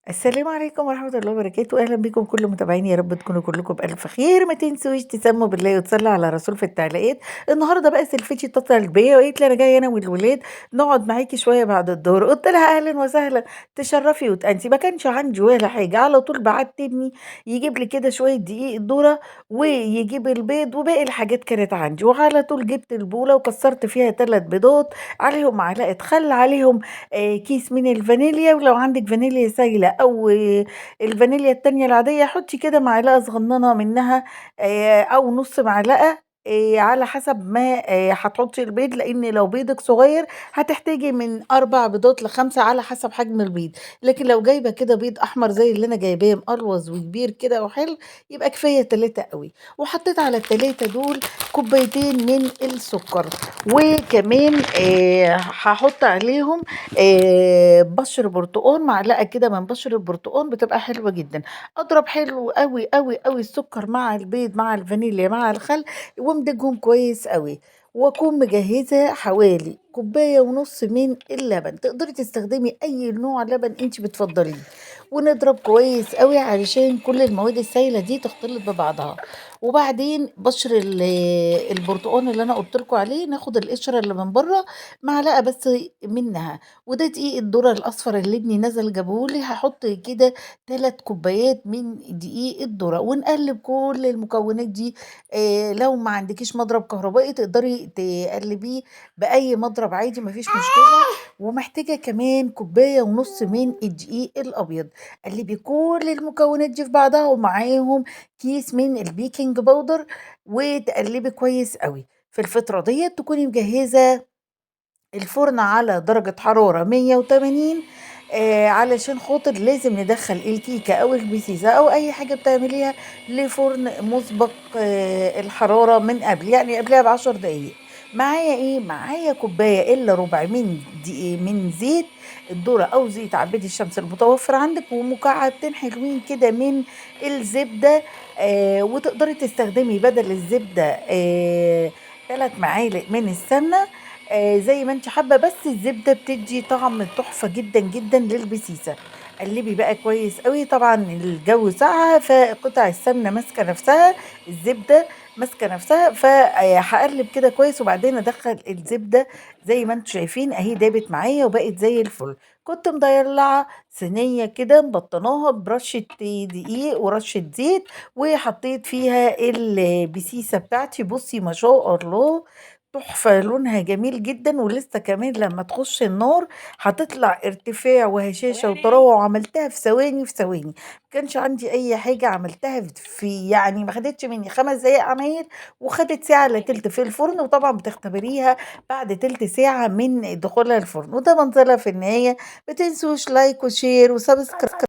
السلام عليكم ورحمة الله وبركاته، أهلا بكم كل متابعيني، يا رب تكونوا كلكم بألف خير. ما تنسوش تسموا بالله وتصلوا على الرسول في التعليقات. النهارده بقى سلفتي اتصلت بيا وقالت لي أنا جاية أنا والولاد نقعد معاكي شوية بعد الظهر. قلت لها أهلا وسهلا، تشرفي وتأنسي. ما كانش عندي ولا حاجة، على طول بعت ابني يجيب لي كده شوية دقيق الذرة ويجيب البيض وباقي الحاجات كانت عندي، وعلى طول جبت البولة وكسرت فيها 3 بيضات، عليهم معلقة خل، عليهم كيس من الفانيليا، ولو عندِك فانيليا سايلة أو الفانيليا التانية العادية حُطّي كده معلقة صغنّنة منها أو نُص معلقة على حسب ما هتحطّي البيض، لإن لو بيضِك صغير هتحتاجي من 4 بيضات ل5 على حسب حجم البيض، لكن لو جايبة كده بيض أحمر زي اللي أنا جايباه مقلوظ وكبير كده وحلو، يبقى كفاية 3 أوي. وحطّيت على ال3 دول كوبايتين من السُكّر، وكمان هاحُط عليهم بَشْر برتقان، معلقة كده من بَشْر البرتقان بتبقى حلوة جدًا. أضرب حلو أوي، أوي، أوي السُكّر مع البيض مع الفانيليا مع الخل وامضجهم كويس أوي، وأكون مجهّزة حوالي كوباية ونُص من اللبن، تقدري تستخدمي أي نوع لبن أنتِ بتفضّليه، ونضرب كويس أوي علشان كل المواد السايلة دي تختلط ببعضها. وبعدين بَشْر البرتقان اللي أنا قُلت لكم عليه ناخد القشرة اللي من برّه، معلقة بس منها. وده دقيق الذرة الأصفر اللي ابني نزل جابه لي، هاحط كده 3 كوبايات من دقيق الذرة، ونقلب كل المكونات دي. لو ما عندكيش مضرب كهربائي تقدري تقلبيه بأي مضرب عادي ما فيش مشكلة. ومحتاجة كمان كوباية ونُص من الدقيق الأبيض، قلبي كل المكونات دي في بعضها ومعاهم كيس من البيكنج باودر، وتقلبي كويس أوي. في الفترة ديّة تكوني مجهزة الفرن على درجة حرارة 180، علشان خاطر لازم ندخّل الكيكة أو البسيسة أو أي حاجة بتعمليها لفرن مسبق الحرارة من قبل، يعني قبلها ب10 دقايق. معايا إيه، معايا كوباية إلا ربع من زيت الذرة أو زيت عباد الشمس المتوفر عندِك، ومكعبتين حلوين كده من الزبدة. وتقدري تستخدمي بدل الزبدة 3 معالق من السمنة، زي ما أنتِ حابة، بس الزبدة بتدّي طعم تحفة جدًا، جدًا للبسيسة. قلّبي بقى كويس أوي، طبعًا الجو ساقعة فقطع السمنة ماسكة نفسها، الزبدة ماسكة نفسها، هاقلّب كده كويس وبعدين أدخّل الزبدة زي ما أنتم شايفين أهي دابت معايا وبقت زي الفل. كنت مضلّعة صينية كده مبطّناها برشة دقيق ورشة زيت، وحطيت فيها البسيسة بتاعتي. بُصّي ما شاء الله تحفة، لونها جميل جدًا، ولسه كمان لمّا تخش النار هتطلع ارتفاع وهشاشة وطراوة، وعملتها في ثواني، في ثواني. ما كانش عندي أي حاجة، عملتها في يعني ما خدتش مني 5 دقايق عمايل، وخدت ساعة إلا تِلت في الفرن، وطبعًا بتختبريها بعد تِلت ساعة من دخولها الفرن. وده منظرها في النهاية. ما تنسوش لايك وشير وسبسكرايب.